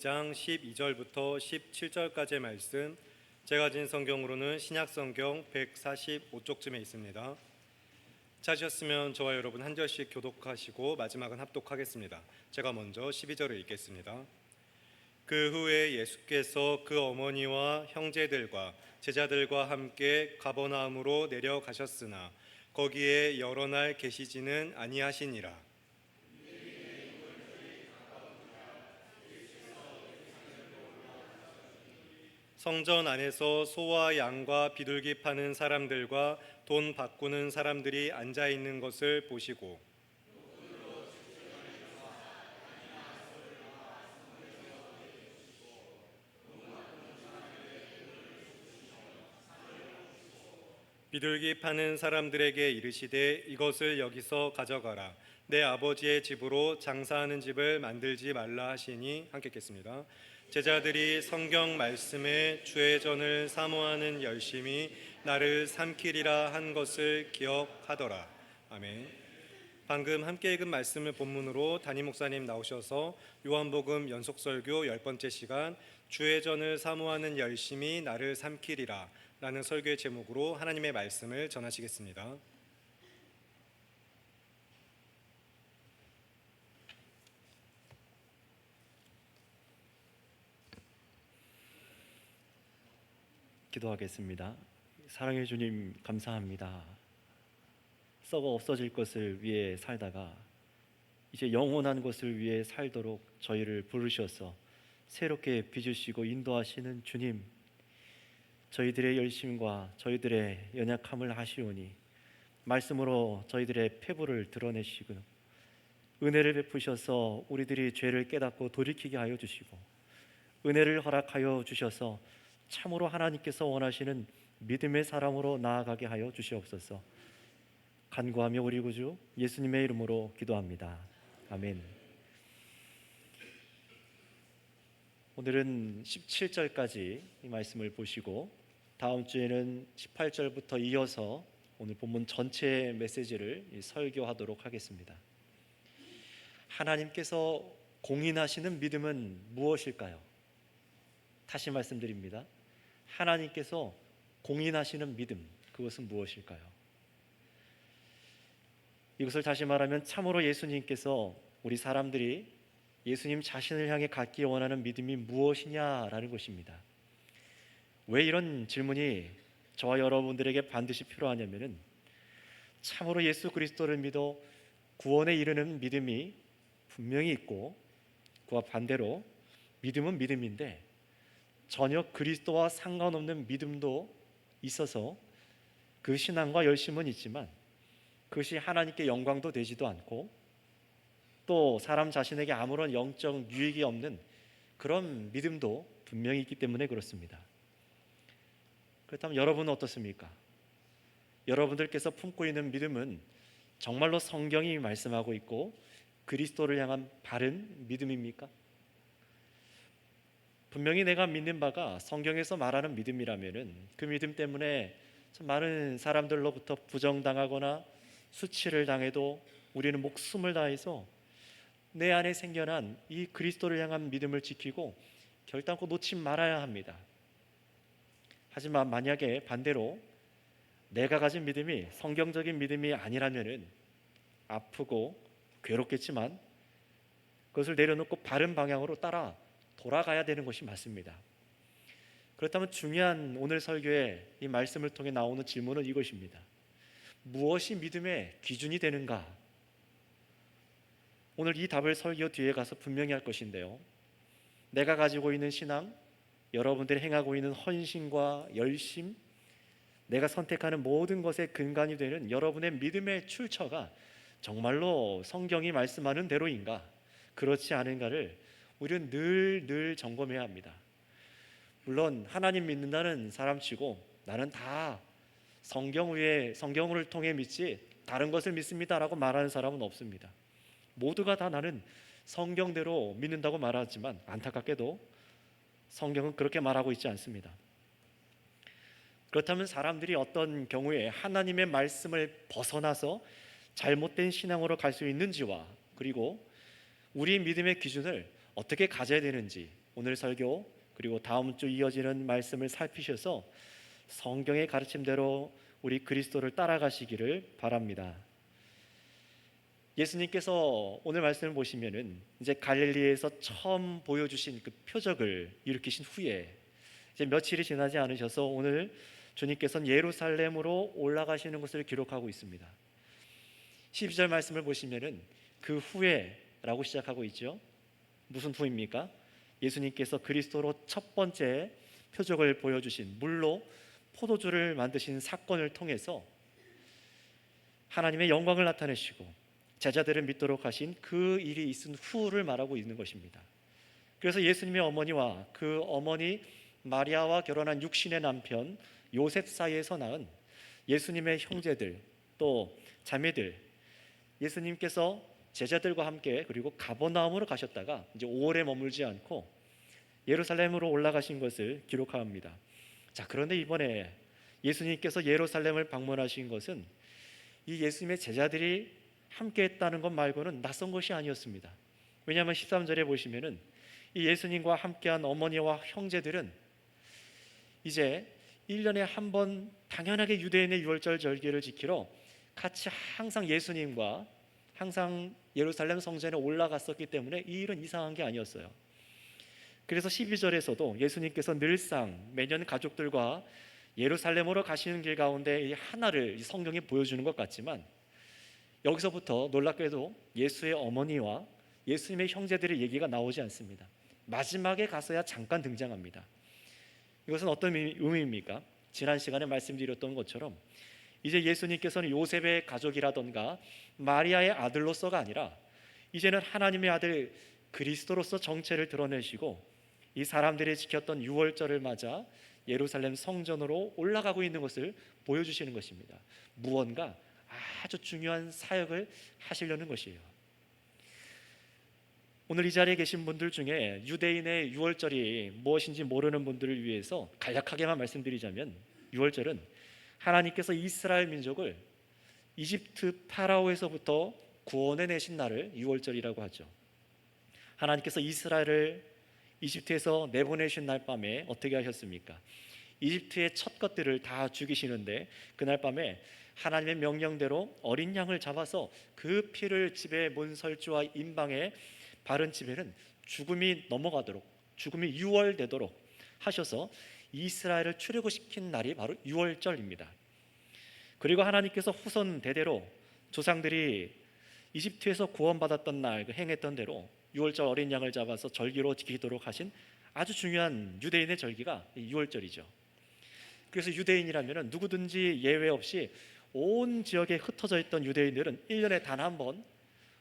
2장 12절부터 17절까지의 말씀, 제가 가진 성경으로는 신약성경 145쪽쯤에 있습니다. 찾으셨으면 저와 여러분 한 절씩 교독하시고 마지막은 합독하겠습니다. 제가 먼저 12절을 읽겠습니다. 그 후에 예수께서 그 어머니와 형제들과 제자들과 함께 가버나움으로 내려가셨으나 거기에 여러 날 계시지는 아니하시니라. 성전 안에서 소와 양과 비둘기 파는 사람들과 돈 바꾸는 사람들이 앉아 있는 것을 보시고 비둘기 파는 사람들에게 이르시되 이것을 여기서 가져가라. 내 아버지의 집으로 장사하는 집을 만들지 말라 하시니 함께 읽겠습니다. 제자들이 성경 말씀에 주의 전을 사모하는 열심히 나를 삼키리라 한 것을 기억하더라. 아멘. 방금 함께 읽은 말씀을 본문으로 담임 목사님 나오셔서 요한복음 연속설교 10번째 시간 주의 전을 사모하는 열심히 나를 삼키리라 라는 설교의 제목으로 하나님의 말씀을 전하시겠습니다. 기도하겠습니다. 사랑해 주님, 감사합니다. 썩어 없어질 것을 위해 살다가 이제 영원한 것을 위해 살도록 저희를 부르셔서 새롭게 빚으시고 인도하시는 주님, 저희들의 열심과 저희들의 연약함을 아시오니 말씀으로 저희들의 패부를 드러내시고 은혜를 베푸셔서 우리들이 죄를 깨닫고 돌이키게 하여 주시고 은혜를 허락하여 주셔서 참으로 하나님께서 원하시는 믿음의 사람으로 나아가게 하여 주시옵소서. 간구하며 우리 구주 예수님의 이름으로 기도합니다. 아멘. 오늘은 17절까지 이 말씀을 보시고 다음 주에는 18절부터 이어서 오늘 본문 전체 메시지를 설교하도록 하겠습니다. 하나님께서 공인하시는 믿음은 무엇일까요? 다시 말씀드립니다. 하나님께서 공인하시는 믿음, 그것은 무엇일까요? 이것을 다시 말하면 참으로 예수님께서 우리 사람들이 예수님 자신을 향해 갖기 원하는 믿음이 무엇이냐라는 것입니다. 왜 이런 질문이 저와 여러분들에게 반드시 필요하냐면은 참으로 예수 그리스도를 믿어 구원에 이르는 믿음이 분명히 있고 그와 반대로 믿음은 믿음인데 전혀 그리스도와 상관없는 믿음도 있어서 그 신앙과 열심은 있지만 그것이 하나님께 영광도 되지도 않고 또 사람 자신에게 아무런 영적 유익이 없는 그런 믿음도 분명히 있기 때문에 그렇습니다. 그렇다면 여러분은 어떻습니까? 여러분들께서 품고 있는 믿음은 정말로 성경이 말씀하고 있고 그리스도를 향한 바른 믿음입니까? 분명히 내가 믿는 바가 성경에서 말하는 믿음이라면은 그 믿음 때문에 많은 사람들로부터 부정당하거나 수치를 당해도 우리는 목숨을 다해서 내 안에 생겨난 이 그리스도를 향한 믿음을 지키고 결단코 놓지 말아야 합니다. 하지만 만약에 반대로 내가 가진 믿음이 성경적인 믿음이 아니라면은 아프고 괴롭겠지만 그것을 내려놓고 바른 방향으로 따라 돌아가야 되는 것이 맞습니다. 그렇다면 중요한 오늘 설교의 이 말씀을 통해 나오는 질문은 이것입니다. 무엇이 믿음의 기준이 되는가? 오늘 이 답을 설교 뒤에 가서 분명히 할 것인데요. 내가 가지고 있는 신앙, 여러분들이 행하고 있는 헌신과 열심, 내가 선택하는 모든 것의 근간이 되는 여러분의 믿음의 출처가 정말로 성경이 말씀하는 대로인가, 그렇지 않은가를 우리는 늘 점검해야 합니다. 물론 하나님 믿는다는 사람치고 나는 다 성경을 통해 믿지 다른 것을 믿습니다라고 말하는 사람은 없습니다. 모두가 다 나는 성경대로 믿는다고 말하지만 안타깝게도 성경은 그렇게 말하고 있지 않습니다. 그렇다면 사람들이 어떤 경우에 하나님의 말씀을 벗어나서 잘못된 신앙으로 갈 수 있는지와 그리고 우리 믿음의 기준을 어떻게 가져야 되는지 오늘 설교 그리고 다음 주 이어지는 말씀을 살피셔서 성경의 가르침대로 우리 그리스도를 따라가시기를 바랍니다. 예수님께서 오늘 말씀을 보시면은 이제 갈릴리에서 처음 보여주신 그 표적을 일으키신 후에 이제 며칠이 지나지 않으셔서 오늘 주님께서는 예루살렘으로 올라가시는 것을 기록하고 있습니다. 12절 말씀을 보시면은 그 후에라고 시작하고 있죠. 무슨 후입니까? 예수님께서 그리스도로 첫 번째 표적을 보여주신 물로 포도주를 만드신 사건을 통해서 하나님의 영광을 나타내시고 제자들을 믿도록 하신 그 일이 있은 후를 말하고 있는 것입니다. 그래서 예수님의 어머니와 그 어머니 마리아와 결혼한 육신의 남편 요셉 사이에서 낳은 예수님의 형제들 또 자매들, 예수님께서 제자들과 함께 그리고 가버나움으로 가셨다가 이제 오래 머물지 않고 예루살렘으로 올라가신 것을 기록합니다. 자, 그런데 이번에 예수님께서 예루살렘을 방문하신 것은 이 예수님의 제자들이 함께 했다는 것 말고는 낯선 것이 아니었습니다. 왜냐하면 13절에 보시면은 이 예수님과 함께한 어머니와 형제들은 이제 1년에 한 번 당연하게 유대인의 유월절 절기를 지키러 같이 항상 예수님과 항상 예루살렘 성전에 올라갔었기 때문에 이 일은 이상한 게 아니었어요. 그래서 12절에서도 예수님께서 늘상 매년 가족들과 예루살렘으로 가시는 길 가운데 이 하나를 성경에 보여주는 것 같지만 여기서부터 놀랍게도 예수의 어머니와 예수님의 형제들의 얘기가 나오지 않습니다. 마지막에 가서야 잠깐 등장합니다. 이것은 어떤 의미입니까? 지난 시간에 말씀드렸던 것처럼 이제 예수님께서는 요셉의 가족이라던가 마리아의 아들로서가 아니라 이제는 하나님의 아들 그리스도로서 정체를 드러내시고 이 사람들이 지켰던 유월절을 맞아 예루살렘 성전으로 올라가고 있는 것을 보여주시는 것입니다. 무언가 아주 중요한 사역을 하시려는 것이에요. 오늘 이 자리에 계신 분들 중에 유대인의 유월절이 무엇인지 모르는 분들을 위해서 간략하게만 말씀드리자면 유월절은 하나님께서 이스라엘 민족을 이집트 파라오에서부터 구원해내신 날을 유월절이라고 하죠. 하나님께서 이스라엘을 이집트에서 내보내신 날 밤에 어떻게 하셨습니까? 이집트의 첫 것들을 다 죽이시는데 그날 밤에 하나님의 명령대로 어린 양을 잡아서 그 피를 집의 문설주와 임방에 바른 집에는 죽음이 넘어가도록 죽음이 유월되도록 하셔서 이스라엘을 출애굽시킨 날이 바로 유월절입니다. 그리고 하나님께서 후손 대대로 조상들이 이집트에서 구원받았던 날 행했던 대로 유월절 어린 양을 잡아서 절기로 지키도록 하신 아주 중요한 유대인의 절기가 유월절이죠. 그래서 유대인이라면 누구든지 예외 없이 온 지역에 흩어져 있던 유대인들은 1년에 단 한 번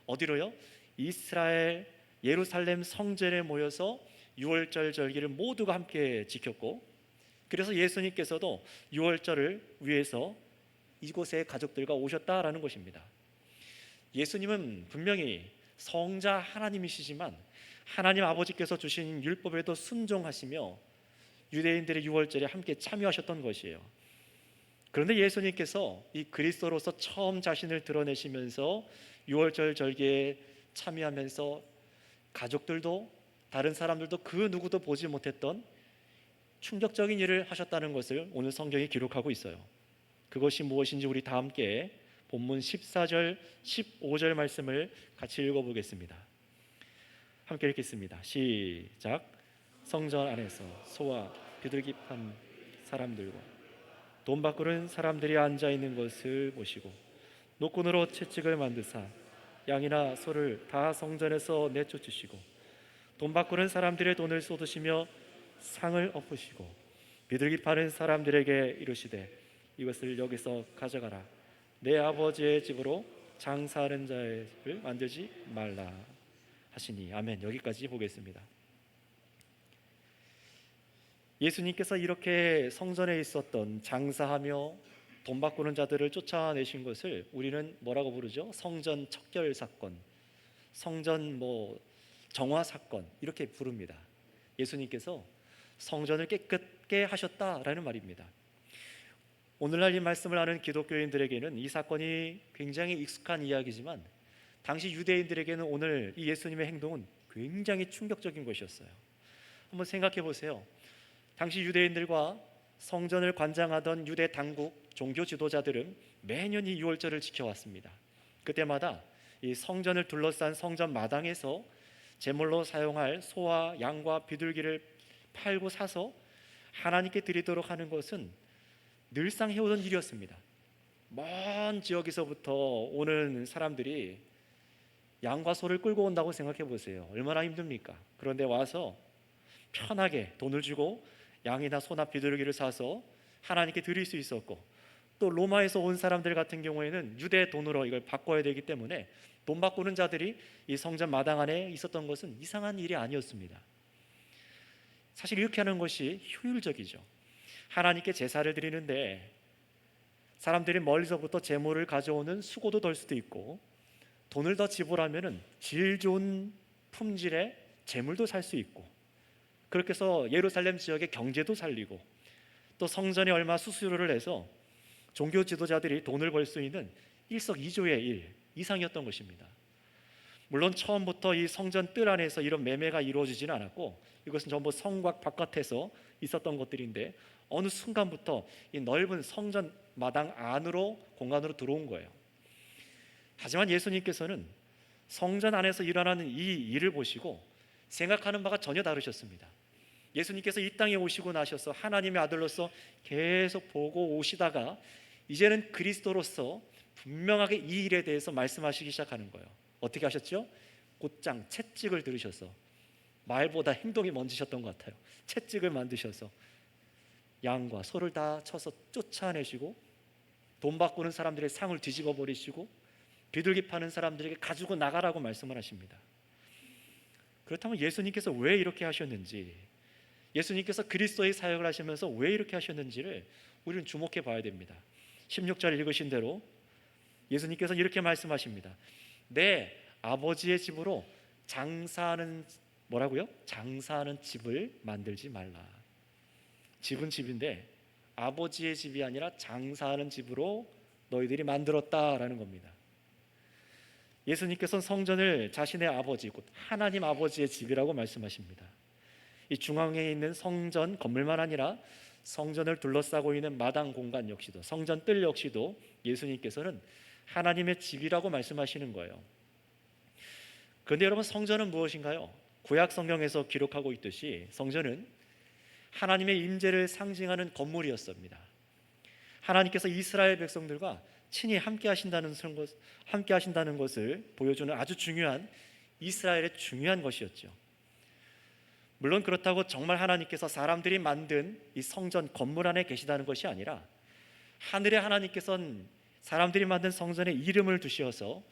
어디로요? 이스라엘 예루살렘 성전에 모여서 유월절 절기를 모두가 함께 지켰고 그래서 예수님께서도 유월절을 위해서 이곳에 가족들과 오셨다라는 것입니다. 예수님은 분명히 성자 하나님이시지만 하나님 아버지께서 주신 율법에도 순종하시며 유대인들의 유월절에 함께 참여하셨던 것이에요. 그런데 예수님께서 이 그리스도로서 처음 자신을 드러내시면서 유월절 절기에 참여하면서 가족들도 다른 사람들도 그 누구도 보지 못했던 충격적인 일을 하셨다는 것을 오늘 성경이 기록하고 있어요. 그것이 무엇인지 우리 다 함께 본문 14절, 15절 말씀을 같이 읽어보겠습니다. 함께 읽겠습니다. 시작. 성전 안에서 소와 비둘기 판 사람들과 돈 바꾸는 사람들이 앉아있는 것을 보시고 노끈으로 채찍을 만드사 양이나 소를 다 성전에서 내쫓으시고 돈 바꾸는 사람들의 돈을 쏟으시며 상을 엎으시고 비둘기 파는 사람들에게 이르시되 이것을 여기서 가져가라. 내 아버지의 집으로 장사하는 자의 집을 만들지 말라 하시니. 아멘. 여기까지 보겠습니다. 예수님께서 이렇게 성전에 있었던 장사하며 돈 바꾸는 자들을 쫓아내신 것을 우리는 뭐라고 부르죠? 성전 척결 사건, 성전 정화 사건 이렇게 부릅니다. 예수님께서 성전을 깨끗게 하셨다라는 말입니다. 오늘날 이 말씀을 하는 기독교인들에게는 이 사건이 굉장히 익숙한 이야기지만 당시 유대인들에게는 오늘 이 예수님의 행동은 굉장히 충격적인 것이었어요. 한번 생각해 보세요. 당시 유대인들과 성전을 관장하던 유대 당국 종교 지도자들은 매년 이 유월절을 지켜왔습니다. 그때마다 이 성전을 둘러싼 성전 마당에서 제물로 사용할 소와 양과 비둘기를 팔고 사서 하나님께 드리도록 하는 것은 늘상 해오던 일이었습니다. 먼 지역에서부터 오는 사람들이 양과 소를 끌고 온다고 생각해 보세요. 얼마나 힘듭니까? 그런데 와서 편하게 돈을 주고 양이나 소나 비둘기를 사서 하나님께 드릴 수 있었고, 또 로마에서 온 사람들 같은 경우에는 유대 돈으로 이걸 바꿔야 되기 때문에 돈 바꾸는 자들이 이 성전 마당 안에 있었던 것은 이상한 일이 아니었습니다. 사실 이렇게 하는 것이 효율적이죠. 하나님께 제사를 드리는데 사람들이 멀리서부터 제물을 가져오는 수고도 덜 수도 있고, 돈을 더 지불하면 질 좋은 품질의 제물도 살 수 있고, 그렇게 해서 예루살렘 지역의 경제도 살리고, 또 성전에 얼마 수수료를 내서 종교 지도자들이 돈을 벌 수 있는 일석이조의 일 이상이었던 것입니다. 물론 처음부터 이 성전 뜰 안에서 이런 매매가 이루어지지는 않았고, 이것은 전부 성곽 바깥에서 있었던 것들인데 어느 순간부터 이 넓은 성전 마당 안으로 공간으로 들어온 거예요. 하지만 예수님께서는 성전 안에서 일어나는 이 일을 보시고 생각하는 바가 전혀 다르셨습니다. 예수님께서 이 땅에 오시고 나셔서 하나님의 아들로서 계속 보고 오시다가 이제는 그리스도로서 분명하게 이 일에 대해서 말씀하시기 시작하는 거예요. 어떻게 하셨죠? 곧장 채찍을 들으셔서, 말보다 행동이 먼저셨던 것 같아요. 채찍을 만드셔서 양과 소를 다 쳐서 쫓아내시고, 돈 바꾸는 사람들의 상을 뒤집어 버리시고, 비둘기 파는 사람들에게 가지고 나가라고 말씀을 하십니다. 그렇다면 예수님께서 왜 이렇게 하셨는지, 예수님께서 그리스도의 사역을 하시면서 왜 이렇게 하셨는지를 우리는 주목해 봐야 됩니다. 16절 읽으신 대로 예수님께서 이렇게 말씀하십니다. 내 아버지의 집으로 장사하는, 뭐라고요? 장사하는 집을 만들지 말라. 집은 집인데 아버지의 집이 아니라 장사하는 집으로 너희들이 만들었다라는 겁니다. 예수님께서는 성전을 자신의 아버지, 곧 하나님 아버지의 집이라고 말씀하십니다. 이 중앙에 있는 성전 건물만 아니라 성전을 둘러싸고 있는 마당 공간 역시도, 성전 뜰 역시도 예수님께서는 하나님의 집이라고 말씀하시는 거예요. 그런데 여러분, 성전은 무엇인가요? 구약 성경에서 기록하고 있듯이 성전은 하나님의 임재를 상징하는 건물이었습니다. 하나님께서 이스라엘 백성들과 친히 함께 하신다는 것을 보여주는 아주 중요한, 이스라엘의 중요한 것이었죠. 물론 그렇다고 정말 하나님께서 사람들이 만든 이 성전 건물 안에 계시다는 것이 아니라, 하늘의 하나님께서는 사람들이 만든 성전에 이름을 두셔서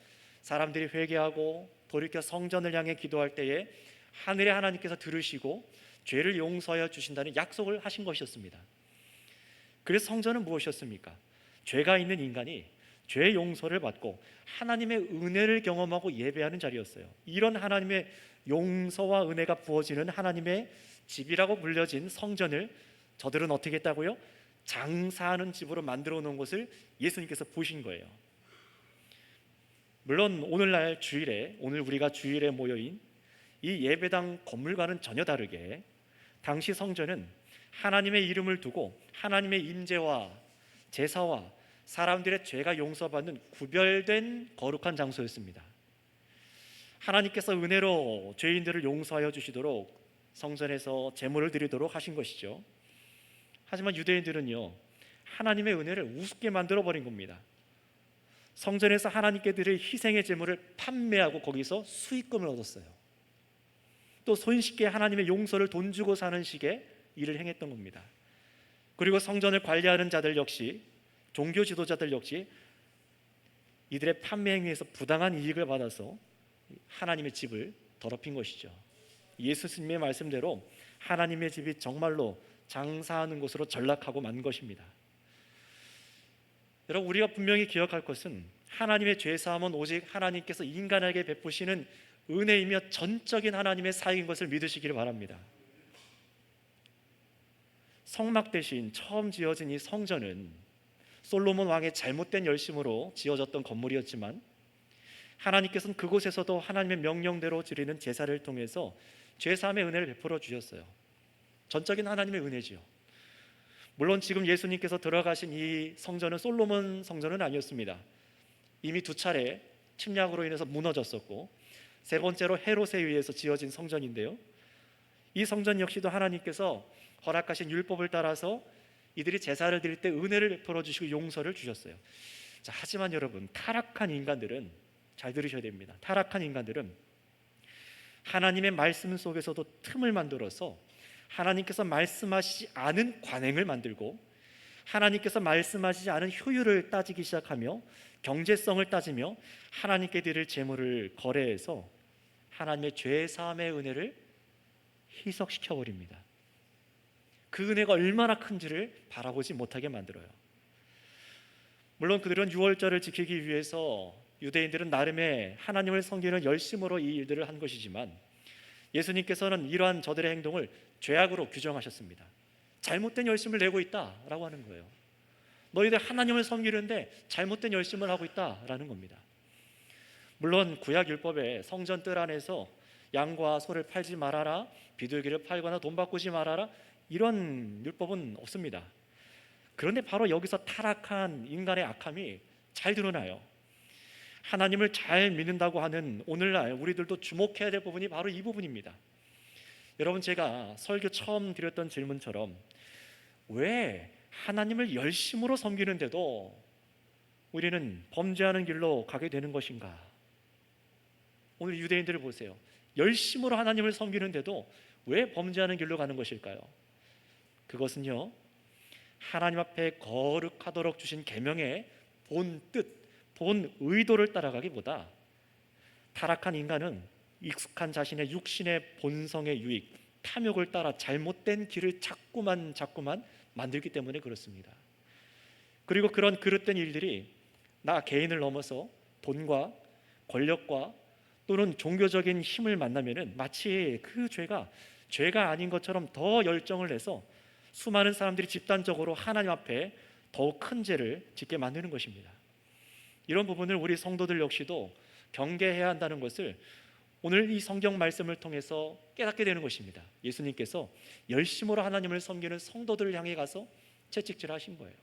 사람들이 회개하고 돌이켜 성전을 향해 기도할 때에 하늘의 하나님께서 들으시고 죄를 용서하여 주신다는 약속을 하신 것이었습니다. 그래서 성전은 무엇이었습니까? 죄가 있는 인간이 죄 용서를 받고 하나님의 은혜를 경험하고 예배하는 자리였어요. 이런 하나님의 용서와 은혜가 부어지는 하나님의 집이라고 불려진 성전을 저들은 어떻게 했다고요? 장사하는 집으로 만들어 놓은 것을 예수님께서 보신 거예요. 물론 오늘날 주일에, 오늘 우리가 주일에 모여인 이 예배당 건물과는 전혀 다르게 당시 성전은 하나님의 이름을 두고 하나님의 임재와 제사와 사람들의 죄가 용서받는 구별된 거룩한 장소였습니다. 하나님께서 은혜로 죄인들을 용서하여 주시도록 성전에서 제물을 드리도록 하신 것이죠. 하지만 유대인들은요, 하나님의 은혜를 우습게 만들어 버린 겁니다. 성전에서 하나님께 드릴 희생의 제물을 판매하고 거기서 수익금을 얻었어요. 또 손쉽게 하나님의 용서를 돈 주고 사는 식의 일을 행했던 겁니다. 그리고 성전을 관리하는 자들 역시, 종교 지도자들 역시 이들의 판매 행위에서 부당한 이익을 받아서 하나님의 집을 더럽힌 것이죠. 예수님의 말씀대로 하나님의 집이 정말로 장사하는 곳으로 전락하고 만 것입니다. 여러분, 우리가 분명히 기억할 것은 하나님의 죄사함은 오직 하나님께서 인간에게 베푸시는 은혜이며 전적인 하나님의 사역인 것을 믿으시기를 바랍니다. 성막 대신 처음 지어진 이 성전은 솔로몬 왕의 잘못된 열심으로 지어졌던 건물이었지만, 하나님께서는 그곳에서도 하나님의 명령대로 드리는 제사를 통해서 죄사함의 은혜를 베풀어 주셨어요. 전적인 하나님의 은혜지요. 물론 지금 예수님께서 들어가신 이 성전은 솔로몬 성전은 아니었습니다. 이미 두 차례 침략으로 인해서 무너졌었고, 세 번째로 헤롯에 의해서 지어진 성전인데요, 이 성전 역시도 하나님께서 허락하신 율법을 따라서 이들이 제사를 드릴 때 은혜를 베풀어 주시고 용서를 주셨어요. 자, 하지만 여러분, 타락한 인간들은, 잘 들으셔야 됩니다. 타락한 인간들은 하나님의 말씀 속에서도 틈을 만들어서 하나님께서 말씀하시지 않은 관행을 만들고, 하나님께서 말씀하시지 않은 효율을 따지기 시작하며 경제성을 따지며 하나님께 드릴 재물을 거래해서 하나님의 죄 사함의 은혜를 희석시켜 버립니다. 그 은혜가 얼마나 큰지를 바라보지 못하게 만들어요. 물론 그들은 유월절을 지키기 위해서 유대인들은 나름의 하나님을 섬기는 열심으로 이 일들을 한 것이지만, 예수님께서는 이러한 저들의 행동을 죄악으로 규정하셨습니다. 잘못된 열심을 내고 있다라고 하는 거예요. 너희들 하나님을 섬기는데 잘못된 열심을 하고 있다라는 겁니다. 물론 구약 율법에 성전 뜰 안에서 양과 소를 팔지 말아라, 비둘기를 팔거나 돈 바꾸지 말아라, 이런 율법은 없습니다. 그런데 바로 여기서 타락한 인간의 악함이 잘 드러나요. 하나님을 잘 믿는다고 하는 오늘날 우리들도 주목해야 될 부분이 바로 이 부분입니다. 여러분, 제가 설교 처음 드렸던 질문처럼 왜 하나님을 열심으로 섬기는데도 우리는 범죄하는 길로 가게 되는 것인가? 오늘 유대인들을 보세요. 열심으로 하나님을 섬기는데도 왜 범죄하는 길로 가는 것일까요? 그것은요, 하나님 앞에 거룩하도록 주신 계명의 본 뜻, 본 의도를 따라가기보다 타락한 인간은 익숙한 자신의 육신의 본성의 유익, 탐욕을 따라 잘못된 길을 자꾸만 만들기 때문에 그렇습니다. 그리고 그런 그릇된 일들이 나 개인을 넘어서 돈과 권력과 또는 종교적인 힘을 만나면은 마치 그 죄가 아닌 것처럼 더 열정을 내서 수많은 사람들이 집단적으로 하나님 앞에 더욱 큰 죄를 짓게 만드는 것입니다. 이런 부분을 우리 성도들 역시도 경계해야 한다는 것을 오늘 이 성경 말씀을 통해서 깨닫게 되는 것입니다. 예수님께서 열심으로 하나님을 섬기는 성도들을 향해 가서 채찍질하신 거예요.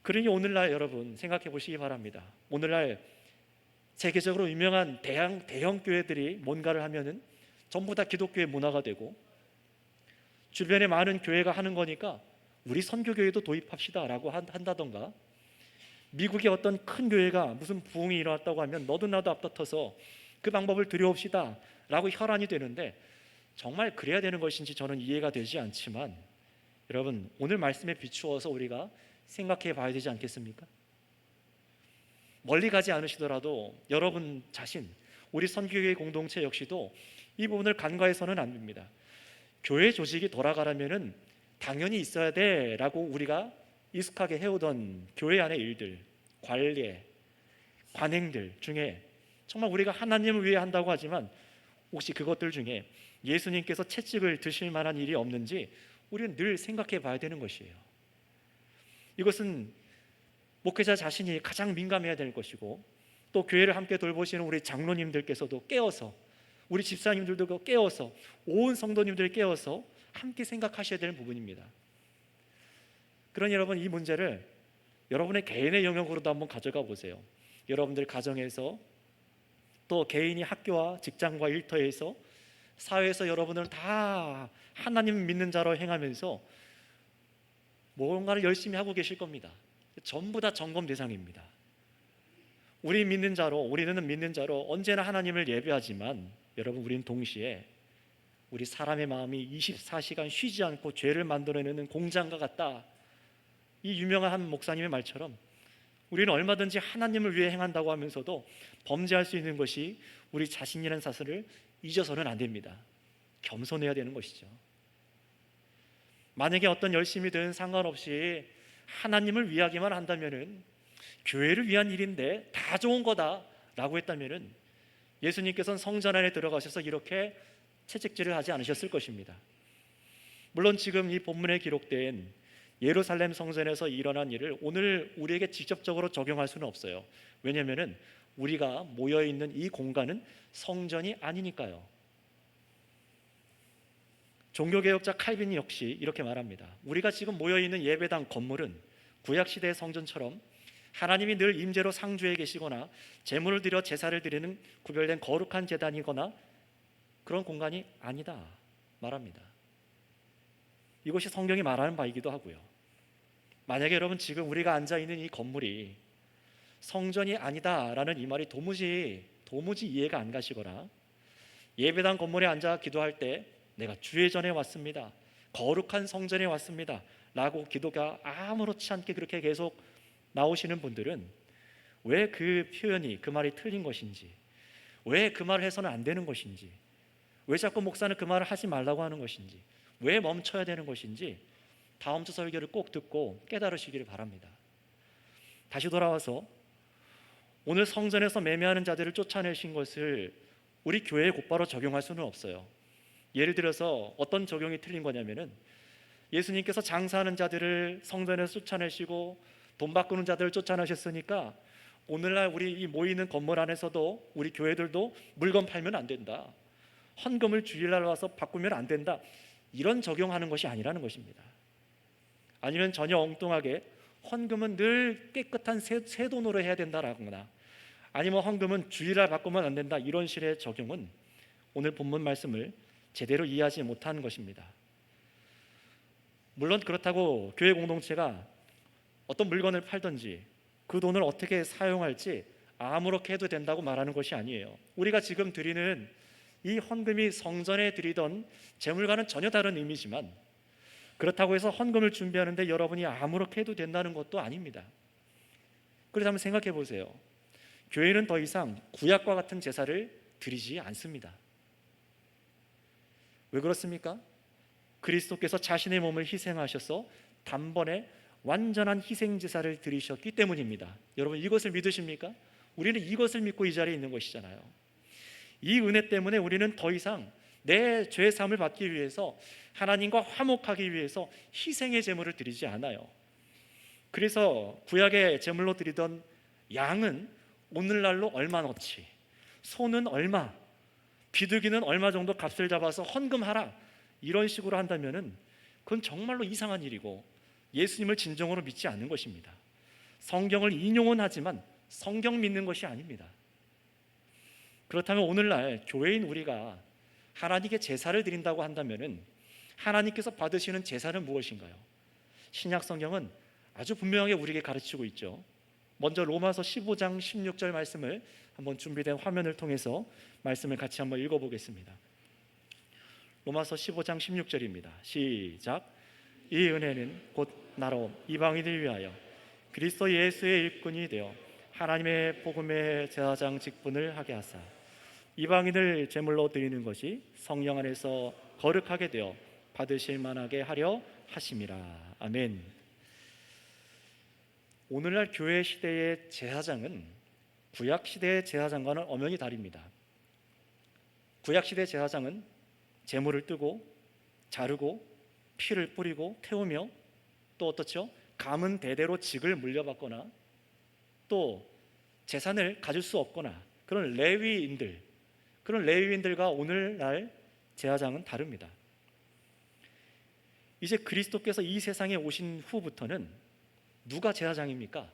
그러니 오늘날 여러분 생각해 보시기 바랍니다. 오늘날 세계적으로 유명한 대형 교회들이 뭔가를 하면은 전부 다 기독교의 문화가 되고, 주변에 많은 교회가 하는 거니까 우리 선교교회도 도입합시다라고 한다던가, 미국의 어떤 큰 교회가 무슨 부흥이 일어났다고 하면 너도 나도 앞다퉈서 그 방법을 들여옵시다 라고 혈안이 되는데, 정말 그래야 되는 것인지 저는 이해가 되지 않지만, 여러분, 오늘 말씀에 비추어서 우리가 생각해 봐야 되지 않겠습니까? 멀리 가지 않으시더라도 여러분 자신, 우리 선교회 공동체 역시도 이 부분을 간과해서는 안 됩니다. 교회 조직이 돌아가려면은 당연히 있어야 돼라고 우리가 익숙하게 해오던 교회 안의 일들, 관례, 관행들 중에 정말 우리가 하나님을 위해 한다고 하지만 혹시 그것들 중에 예수님께서 채찍을 드실 만한 일이 없는지 우리는 늘 생각해 봐야 되는 것이에요. 이것은 목회자 자신이 가장 민감해야 될 것이고, 또 교회를 함께 돌보시는 우리 장로님들께서도 깨어서, 우리 집사님들도 깨어서, 온 성도님들 깨어서 함께 생각하셔야 될 부분입니다. 그러니 여러분, 이 문제를 여러분의 개인의 영역으로도 한번 가져가 보세요. 여러분들 가정에서, 또 개인이 학교와 직장과 일터에서, 사회에서 여러분은 다 하나님 믿는 자로 행하면서 뭔가를 열심히 하고 계실 겁니다. 전부 다 점검 대상입니다. 우리는 믿는 자로 언제나 하나님을 예배하지만, 여러분, 우리는 동시에 우리 사람의 마음이 24시간 쉬지 않고 죄를 만들어내는 공장과 같다. 이 유명한 한 목사님의 말처럼 우리는 얼마든지 하나님을 위해 행한다고 하면서도 범죄할 수 있는 것이 우리 자신이라는 사실을 잊어서는 안 됩니다. 겸손해야 되는 것이죠. 만약에 어떤 열심이든 상관없이 하나님을 위하기만 한다면은, 교회를 위한 일인데 다 좋은 거다라고 했다면은 예수님께서는 성전 안에 들어가셔서 이렇게 채찍질을 하지 않으셨을 것입니다. 물론 지금 이 본문에 기록된 예루살렘 성전에서 일어난 일을 오늘 우리에게 직접적으로 적용할 수는 없어요. 왜냐하면은 우리가 모여 있는 이 공간은 성전이 아니니까요. 종교개혁자 칼빈 역시 이렇게 말합니다. 우리가 지금 모여있는 예배당 건물은 구약시대의 성전처럼 하나님이 늘 임재로 상주에 계시거나 제물을 드려 제사를 드리는 구별된 거룩한 제단이거나 그런 공간이 아니다 말합니다. 이것이 성경이 말하는 바이기도 하고요. 만약에 여러분 지금 우리가 앉아있는 이 건물이 성전이 아니다라는 이 말이 도무지 이해가 안 가시거나 예배당 건물에 앉아 기도할 때 내가 주의 전에 왔습니다, 거룩한 성전에 왔습니다 라고 기도가 아무렇지 않게 그렇게 계속 나오시는 분들은 왜 그 표현이, 그 말이 틀린 것인지, 왜 그 말을 해서는 안 되는 것인지, 왜 자꾸 목사는 그 말을 하지 말라고 하는 것인지, 왜 멈춰야 되는 것인지 다음 주 설교를 꼭 듣고 깨달으시기를 바랍니다. 다시 돌아와서 오늘 성전에서 매매하는 자들을 쫓아내신 것을 우리 교회에 곧바로 적용할 수는 없어요. 예를 들어서 어떤 적용이 틀린 거냐면은 예수님께서 장사하는 자들을 성전에서 쫓아내시고 돈 바꾸는 자들을 쫓아내셨으니까 오늘날 우리 이 모이는 건물 안에서도 우리 교회들도 물건 팔면 안 된다, 헌금을 주일날 와서 바꾸면 안 된다, 이런 적용하는 것이 아니라는 것입니다. 아니면 전혀 엉뚱하게 헌금은 늘 깨끗한 새 돈으로 해야 된다라거나 아니면 헌금은 주일날 바꾸면 안 된다, 이런 식의 적용은 오늘 본문 말씀을 제대로 이해하지 못하는 것입니다. 물론 그렇다고 교회 공동체가 어떤 물건을 팔든지 그 돈을 어떻게 사용할지 아무렇게 해도 된다고 말하는 것이 아니에요. 우리가 지금 드리는 이 헌금이 성전에 드리던 재물과는 전혀 다른 의미지만 그렇다고 해서 헌금을 준비하는데 여러분이 아무렇게 해도 된다는 것도 아닙니다. 그래서 한번 생각해 보세요. 교회는 더 이상 구약과 같은 제사를 드리지 않습니다. 왜 그렇습니까? 그리스도께서 자신의 몸을 희생하셔서 단번에 완전한 희생 제사를 드리셨기 때문입니다. 여러분 이것을 믿으십니까? 우리는 이것을 믿고 이 자리에 있는 것이잖아요. 이 은혜 때문에 우리는 더 이상 내 죄 사함을 받기 위해서 하나님과 화목하기 위해서 희생의 제물을 드리지 않아요. 그래서 구약의 제물로 드리던 양은 오늘날로 얼마너치, 소는 얼마, 비둘기는 얼마 정도 값을 잡아서 헌금하라, 이런 식으로 한다면은 그건 정말로 이상한 일이고 예수님을 진정으로 믿지 않는 것입니다. 성경을 인용은 하지만 성경 믿는 것이 아닙니다. 그렇다면 오늘날 교회인 우리가 하나님께 제사를 드린다고 한다면은 하나님께서 받으시는 제사는 무엇인가요? 신약 성경은 아주 분명하게 우리에게 가르치고 있죠. 먼저 로마서 15장 16절 말씀을 한번 준비된 화면을 통해서 말씀을 같이 한번 읽어보겠습니다. 로마서 15장 16절입니다. 시작. 이 은혜는 곧 나로 이방인을 위하여 그리스도 예수의 일꾼이 되어 하나님의 복음의 제사장 직분을 하게 하사 이방인을 제물로 드리는 것이 성령 안에서 거룩하게 되어 받으실 만하게 하려 하심이라. 아멘. 오늘날 교회 시대의 제사장은 구약 시대의 제사장과는 엄연히 다릅니다. 구약 시대 제사장은 제물을 뜨고 자르고 피를 뿌리고 태우며 또 어떻죠? 가문 대대로 직을 물려받거나 또 재산을 가질 수 없거나 그런 레위인들과 오늘날 제사장은 다릅니다. 이제 그리스도께서 이 세상에 오신 후부터는 누가 제사장입니까?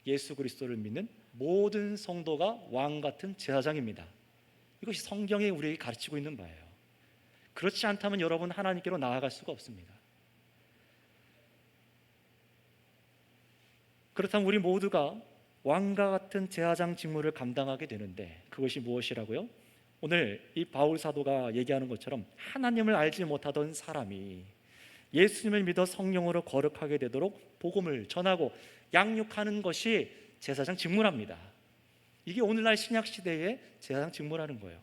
예수 그리스도를 믿는 모든 성도가 왕 같은 제사장입니다. 이것이 성경이 우리에게 가르치고 있는 바예요. 그렇지 않다면 여러분 하나님께로 나아갈 수가 없습니다. 그렇다면 우리 모두가 왕과 같은 제사장 직무를 감당하게 되는데 그것이 무엇이라고요? 오늘 이 바울 사도가 얘기하는 것처럼 하나님을 알지 못하던 사람이 예수님을 믿어 성령으로 거룩하게 되도록 복음을 전하고 양육하는 것이 제사장 직무랍니다. 이게 오늘날 신약 시대의 제사장 직무라는 거예요.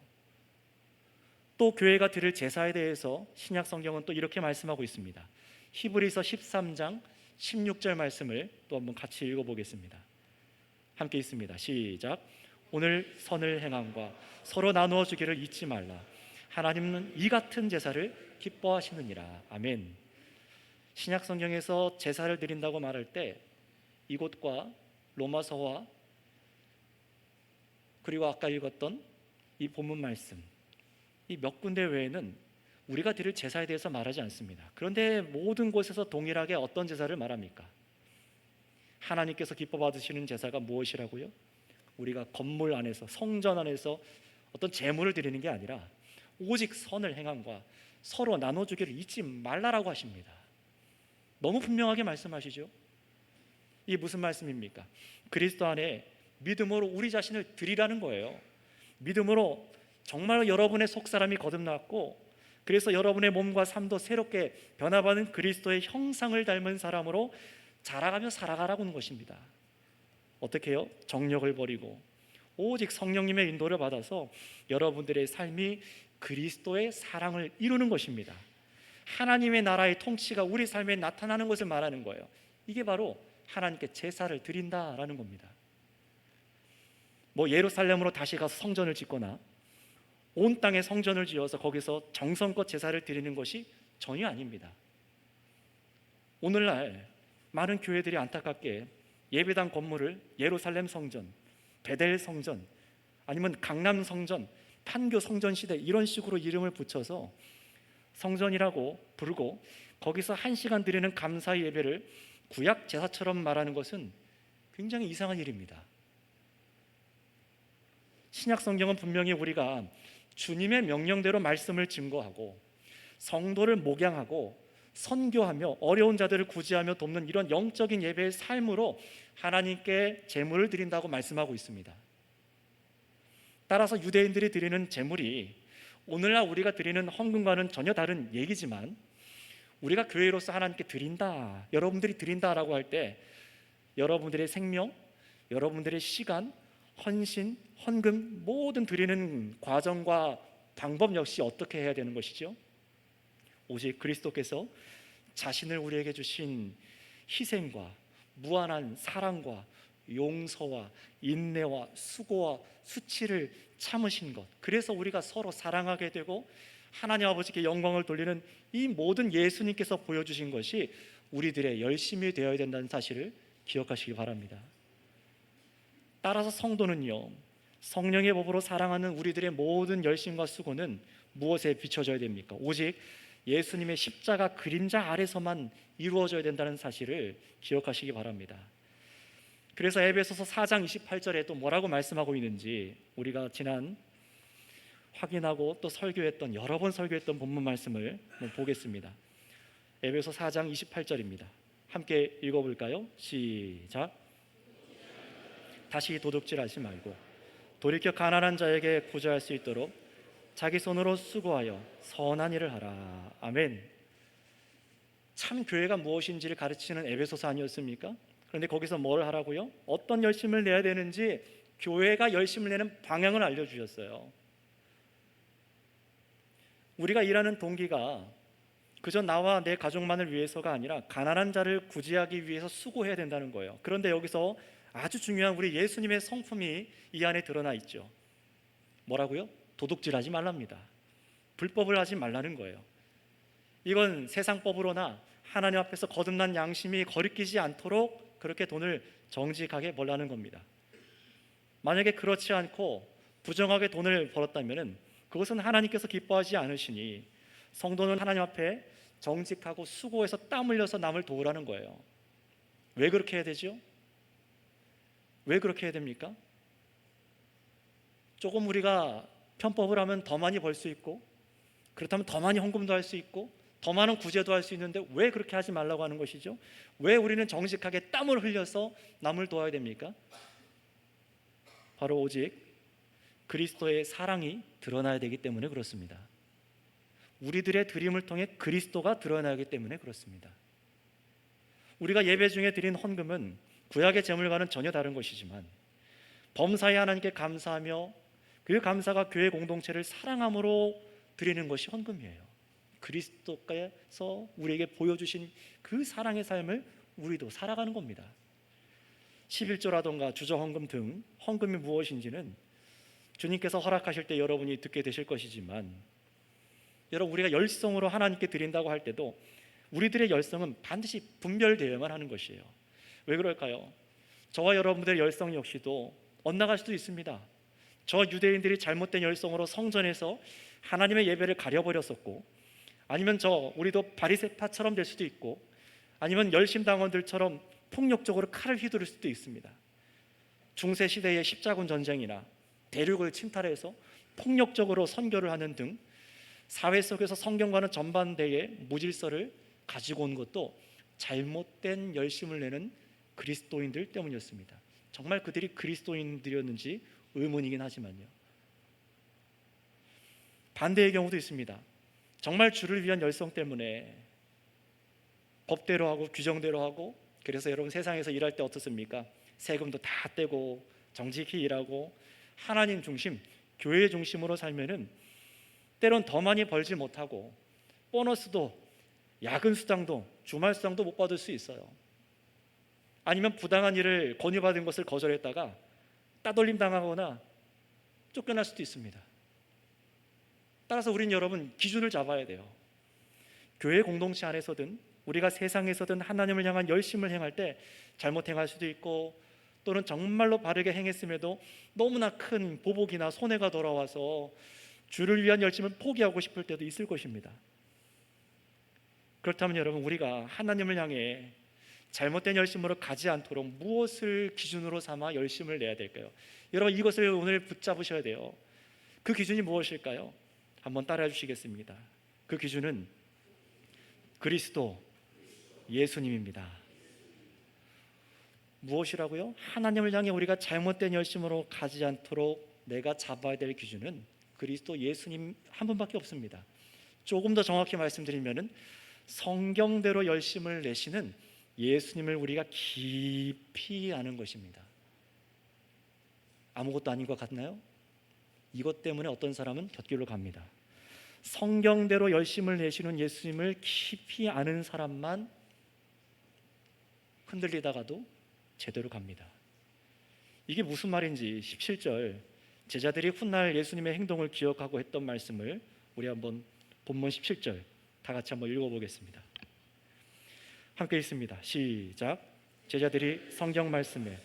또 교회가 드릴 제사에 대해서 신약 성경은 또 이렇게 말씀하고 있습니다. 히브리서 13장 16절 말씀을 또 한번 같이 읽어보겠습니다. 함께 있습니다. 시작. 오늘 선을 행함과 서로 나누어 주기를 잊지 말라. 하나님은 이 같은 제사를 기뻐하시느니라. 아멘. 신약 성경에서 제사를 드린다고 말할 때 이곳과 로마서와 그리고 아까 읽었던 이 본문 말씀 이 몇 군데 외에는 우리가 드릴 제사에 대해서 말하지 않습니다. 그런데 모든 곳에서 동일하게 어떤 제사를 말합니까? 하나님께서 기뻐 받으시는 제사가 무엇이라고요? 우리가 건물 안에서, 성전 안에서 어떤 제물을 드리는 게 아니라 오직 선을 행함과 서로 나눠주기를 잊지 말라라고 하십니다. 너무 분명하게 말씀하시죠. 이게 무슨 말씀입니까? 그리스도 안에 믿음으로 우리 자신을 드리라는 거예요. 믿음으로 정말 여러분의 속사람이 거듭났고, 그래서 여러분의 몸과 삶도 새롭게 변화받은 그리스도의 형상을 닮은 사람으로 자라가며 살아가라고 하는 것입니다. 어떻게 해요? 정력을 버리고 오직 성령님의 인도를 받아서 여러분들의 삶이 그리스도의 사랑을 이루는 것입니다. 하나님의 나라의 통치가 우리 삶에 나타나는 것을 말하는 거예요. 이게 바로 하나님께 제사를 드린다라는 겁니다. 예루살렘으로 다시 가서 성전을 짓거나 온 땅에 성전을 지어서 거기서 정성껏 제사를 드리는 것이 전혀 아닙니다. 오늘날 많은 교회들이 안타깝게 예배당 건물을 예루살렘 성전, 베델 성전, 아니면 강남 성전, 판교 성전 시대 이런 식으로 이름을 붙여서 성전이라고 부르고 거기서 1시간 드리는 감사 예배를 구약 제사처럼 말하는 것은 굉장히 이상한 일입니다. 신약 성경은 분명히 우리가 주님의 명령대로 말씀을 증거하고 성도를 목양하고 선교하며 어려운 자들을 구제하며 돕는 이런 영적인 예배의 삶으로 하나님께 제물을 드린다고 말씀하고 있습니다. 따라서 유대인들이 드리는 제물이 오늘날 우리가 드리는 헌금과는 전혀 다른 얘기지만, 우리가 교회로서 하나님께 드린다, 여러분들이 드린다라고 할 때 여러분들의 생명, 여러분들의 시간, 헌신, 헌금 모든 드리는 과정과 방법 역시 어떻게 해야 되는 것이죠? 오직 그리스도께서 자신을 우리에게 주신 희생과 무한한 사랑과 용서와 인내와 수고와 수치를 참으신 것, 그래서 우리가 서로 사랑하게 되고 하나님 아버지께 영광을 돌리는 이 모든 예수님께서 보여주신 것이 우리들의 열심이 되어야 된다는 사실을 기억하시기 바랍니다. 따라서 성도는요, 성령의 법으로 사랑하는 우리들의 모든 열심과 수고는 무엇에 비춰져야 됩니까? 오직 예수님의 십자가 그림자 아래서만 이루어져야 된다는 사실을 기억하시기 바랍니다. 그래서 에베소서 4장 28절에 또 뭐라고 말씀하고 있는지 우리가 지난 확인하고 또 설교했던, 여러 번 설교했던 본문 말씀을 보겠습니다. 에베소 4장 28절입니다. 함께 읽어볼까요? 시작. 다시 도둑질하지 말고 돌이켜 가난한 자에게 구제할 수 있도록 자기 손으로 수고하여 선한 일을 하라. 아멘. 참 교회가 무엇인지를 가르치는 에베소서 아니었습니까? 그런데 거기서 뭘 하라고요? 어떤 열심을 내야 되는지 교회가 열심을 내는 방향을 알려주셨어요. 우리가 일하는 동기가 그저 나와 내 가족만을 위해서가 아니라 가난한 자를 구제하기 위해서 수고해야 된다는 거예요. 그런데 여기서 아주 중요한 우리 예수님의 성품이 이 안에 드러나 있죠. 뭐라고요? 도둑질하지 말랍니다. 불법을 하지 말라는 거예요. 이건 세상법으로나 하나님 앞에서 거듭난 양심이 거리끼지 않도록 그렇게 돈을 정직하게 벌라는 겁니다. 만약에 그렇지 않고 부정하게 돈을 벌었다면 그것은 하나님께서 기뻐하지 않으시니 성도는 하나님 앞에 정직하고 수고해서 땀 흘려서 남을 도우라는 거예요. 왜 그렇게 해야 되죠? 왜 그렇게 해야 됩니까? 조금 우리가 편법을 하면 더 많이 벌 수 있고, 그렇다면 더 많이 헌금도 할 수 있고 더 많은 구제도 할 수 있는데 왜 그렇게 하지 말라고 하는 것이죠? 왜 우리는 정직하게 땀을 흘려서 남을 도와야 됩니까? 바로 오직 그리스도의 사랑이 드러나야 되기 때문에 그렇습니다. 우리들의 드림을 통해 그리스도가 드러나야 하기 때문에 그렇습니다. 우리가 예배 중에 드린 헌금은 구약의 제물과는 전혀 다른 것이지만 범사에 하나님께 감사하며 그 감사가 교회 공동체를 사랑함으로 드리는 것이 헌금이에요. 그리스도께서 우리에게 보여주신 그 사랑의 삶을 우리도 살아가는 겁니다. 11조라던가 주정헌금 등 헌금이 무엇인지는 주님께서 허락하실 때 여러분이 듣게 되실 것이지만, 여러분, 우리가 열성으로 하나님께 드린다고 할 때도 우리들의 열성은 반드시 분별되어야만 하는 것이에요. 왜 그럴까요? 저와 여러분들의 열성 역시도 엇나갈 수도 있습니다. 저 유대인들이 잘못된 열성으로 성전에서 하나님의 예배를 가려버렸었고, 아니면 우리도 바리새파처럼 될 수도 있고, 아니면 열심당원들처럼 폭력적으로 칼을 휘두를 수도 있습니다. 중세 시대의 십자군 전쟁이나 대륙을 침탈해서 폭력적으로 선교를 하는 등 사회 속에서 성경과는 전반대의 무질서를 가지고 온 것도 잘못된 열심을 내는 그리스도인들 때문이었습니다. 정말 그들이 그리스도인들이었는지 의문이긴 하지만요. 반대의 경우도 있습니다. 정말 주를 위한 열성 때문에 법대로 하고 규정대로 하고, 그래서 여러분 세상에서 일할 때 어떻습니까? 세금도 다 떼고 정직히 일하고 하나님 중심, 교회 중심으로 살면은 때론 더 많이 벌지 못하고 보너스도, 야근 수당도, 주말 수당도 못 받을 수 있어요. 아니면 부당한 일을 권유받은 것을 거절했다가 따돌림 당하거나 쫓겨날 수도 있습니다. 따라서 우린 여러분 기준을 잡아야 돼요. 교회 공동체 안에서든 우리가 세상에서든 하나님을 향한 열심을 행할 때 잘못 행할 수도 있고, 또는 정말로 바르게 행했음에도 너무나 큰 보복이나 손해가 돌아와서 주를 위한 열심을 포기하고 싶을 때도 있을 것입니다. 그렇다면 여러분, 우리가 하나님을 향해 잘못된 열심으로 가지 않도록 무엇을 기준으로 삼아 열심을 내야 될까요? 여러분, 이것을 오늘 붙잡으셔야 돼요. 그 기준이 무엇일까요? 한번 따라해 주시겠습니다. 그 기준은 그리스도 예수님입니다. 무엇이라고요? 하나님을 향해 우리가 잘못된 열심으로 가지 않도록 내가 잡아야 될 기준은 그리스도 예수님 한 분밖에 없습니다. 조금 더 정확히 말씀드리면은 성경대로 열심을 내시는 예수님을 우리가 깊이 아는 것입니다. 아무것도 아닌 것 같나요? 이것 때문에 어떤 사람은 곁길로 갑니다. 성경대로 열심을 내시는 예수님을 깊이 아는 사람만 흔들리다가도 제대로 갑니다. 이게 무슨 말인지 17절 제자들이 훗날 예수님의 행동을 기억하고 했던 말씀을 우리 한번 본문 17절 다 같이 한번 읽어보겠습니다. 함께 읽습니다. 시작. 제자들이 성경 말씀에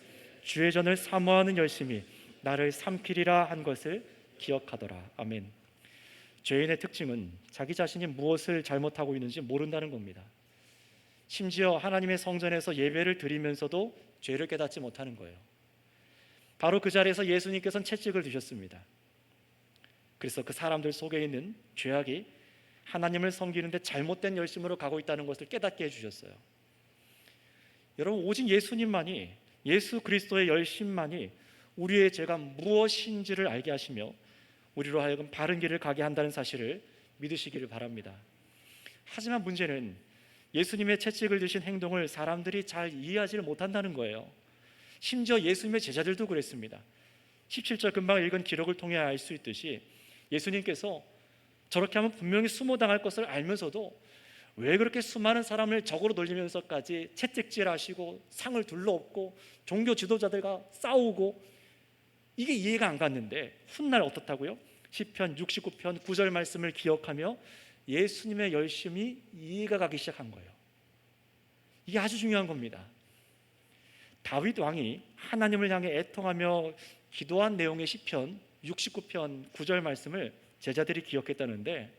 주의 전을 사모하는 열심이 나를 삼키리라 한 것을 기억하더라. 아멘. 죄인의 특징은 자기 자신이 무엇을 잘못하고 있는지 모른다는 겁니다. 심지어 하나님의 성전에서 예배를 드리면서도 죄를 깨닫지 못하는 거예요. 바로 그 자리에서 예수님께서는 채찍을 드셨습니다. 그래서 그 사람들 속에 있는 죄악이 하나님을 섬기는데 잘못된 열심으로 가고 있다는 것을 깨닫게 해주셨어요. 여러분, 오직 예수님만이, 예수 그리스도의 열심만이 우리의 죄가 무엇인지를 알게 하시며 우리로 하여금 바른 길을 가게 한다는 사실을 믿으시기를 바랍니다. 하지만 문제는 예수님의 채찍을 드신 행동을 사람들이 잘 이해하지를 못한다는 거예요. 심지어 예수님의 제자들도 그랬습니다. 17절 금방 읽은 기록을 통해 알 수 있듯이 예수님께서 저렇게 하면 분명히 수모당할 것을 알면서도 왜 그렇게 수많은 사람을 적으로 돌리면서까지 채찍질하시고 상을 둘러엎고 종교 지도자들과 싸우고, 이게 이해가 안 갔는데 훗날 어떻다고요? 시편 69편 9절 말씀을 기억하며 예수님의 열심이 이해가 가기 시작한 거예요. 이게 아주 중요한 겁니다. 다윗 왕이 하나님을 향해 애통하며 기도한 내용의 시편 69편 9절 말씀을 제자들이 기억했다는데,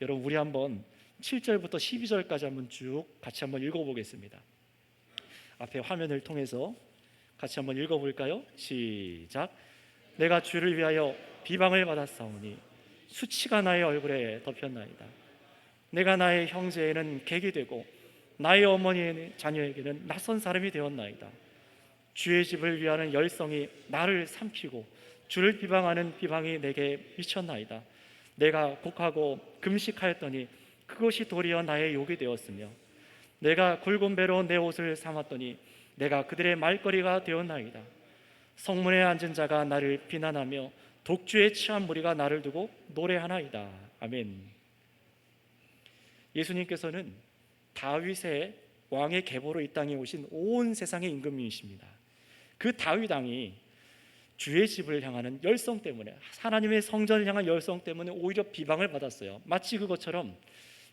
여러분 우리 한번 7절부터 12절까지 한번 쭉 같이 한번 읽어보겠습니다. 앞에 화면을 통해서 같이 한번 읽어볼까요? 시작. 내가 주를 위하여 비방을 받았사오니 수치가 나의 얼굴에 덮였나이다. 내가 나의 형제에는 객이 되고 나의 어머니의 자녀에게는 낯선 사람이 되었나이다. 주의 집을 위하는 열성이 나를 삼키고 주를 비방하는 비방이 내게 미쳤나이다. 내가 곡하고 금식하였더니 그것이 도리어 나의 욕이 되었으며 내가 굵은 배로 내 옷을 삼았더니 내가 그들의 말거리가 되었나이다. 성문에 앉은 자가 나를 비난하며 독주에 취한 무리가 나를 두고 노래하나이다. 아멘. 예수님께서는 다윗의 왕의 계보로 이 땅에 오신 온 세상의 임금님이십니다. 그 다윗 왕이 주의 집을 향하는 열성 때문에, 하나님의 성전을 향한 열성 때문에 오히려 비방을 받았어요. 마치 그것처럼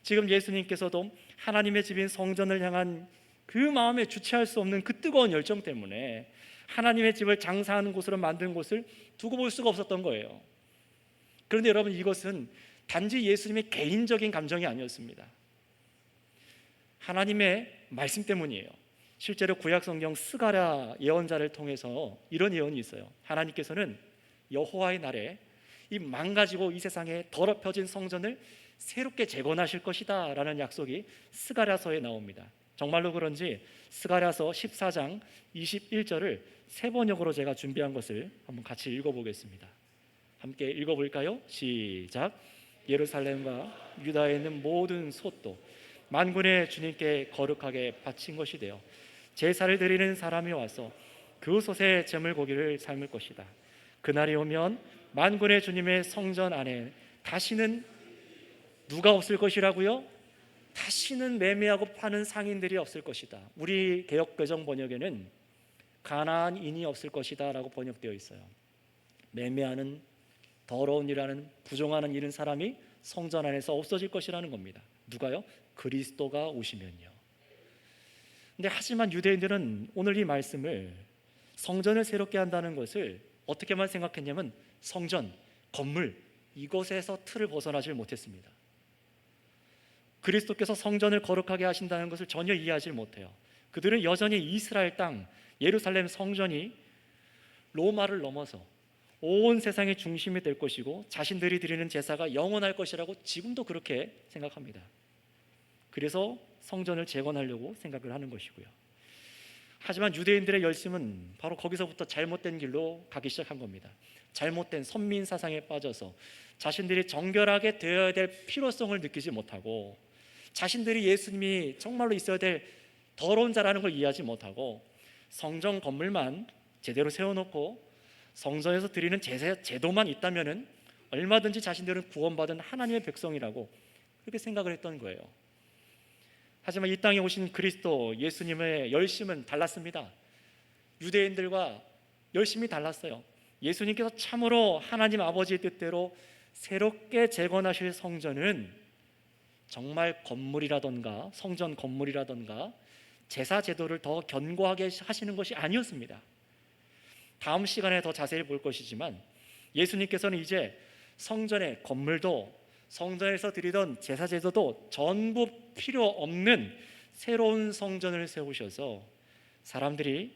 지금 예수님께서도 하나님의 집인 성전을 향한 그 마음에 주체할 수 없는 그 뜨거운 열정 때문에 하나님의 집을 장사하는 곳으로 만든 곳을 두고 볼 수가 없었던 거예요. 그런데 여러분, 이것은 단지 예수님의 개인적인 감정이 아니었습니다. 하나님의 말씀 때문이에요. 실제로 구약 성경 스가랴 예언자를 통해서 이런 예언이 있어요. 하나님께서는 여호와의 날에 이 망가지고 이 세상에 더럽혀진 성전을 새롭게 재건하실 것이다 라는 약속이 스가랴서에 나옵니다. 정말로 그런지 스가랴서 14장 21절을 세 번역으로 제가 준비한 것을 한번 같이 읽어보겠습니다. 함께 읽어볼까요? 시작. 예루살렘과 유다에 있는 모든 솥도 만군의 주님께 거룩하게 바친 것이 되어 제사를 드리는 사람이 와서 그 솥에 제물 고기를 삶을 것이다. 그날이 오면 만군의 주님의 성전 안에 다시는 누가 없을 것이라고요? 다시는 매매하고 파는 상인들이 없을 것이다. 우리 개역개정 번역에는 가나안인이 없을 것이다 라고 번역되어 있어요. 매매하는, 더러운 일하는, 부정하는 이런 사람이 성전 안에서 없어질 것이라는 겁니다. 누가요? 그리스도가 오시면요. 근데 하지만 유대인들은 오늘 이 말씀을 성전을 새롭게 한다는 것을 어떻게만 생각했냐면 성전, 건물 이것에서 틀을 벗어나질 못했습니다. 그리스도께서 성전을 거룩하게 하신다는 것을 전혀 이해하지 못해요. 그들은 여전히 이스라엘 땅 예루살렘 성전이 로마를 넘어서 온 세상의 중심이 될 것이고 자신들이 드리는 제사가 영원할 것이라고 지금도 그렇게 생각합니다. 그래서 성전을 재건하려고 생각을 하는 것이고요. 하지만 유대인들의 열심은 바로 거기서부터 잘못된 길로 가기 시작한 겁니다. 잘못된 선민 사상에 빠져서 자신들이 정결하게 되어야 될 필요성을 느끼지 못하고 자신들이 예수님이 정말로 있어야 될 더러운 자라는 걸 이해하지 못하고 성전 건물만 제대로 세워놓고 성전에서 드리는 제도만 있다면 얼마든지 자신들은 구원받은 하나님의 백성이라고 그렇게 생각을 했던 거예요. 하지만 이 땅에 오신 그리스도 예수님의 열심은 달랐습니다. 유대인들과 열심이 달랐어요. 예수님께서 참으로 하나님 아버지의 뜻대로 새롭게 재건하실 성전은 정말 건물이라던가 성전 건물이라던가 제사 제도를 더 견고하게 하시는 것이 아니었습니다. 다음 시간에 더 자세히 볼 것이지만 예수님께서는 이제 성전의 건물도 성전에서 드리던 제사 제도도 전부 필요 없는 새로운 성전을 세우셔서 사람들이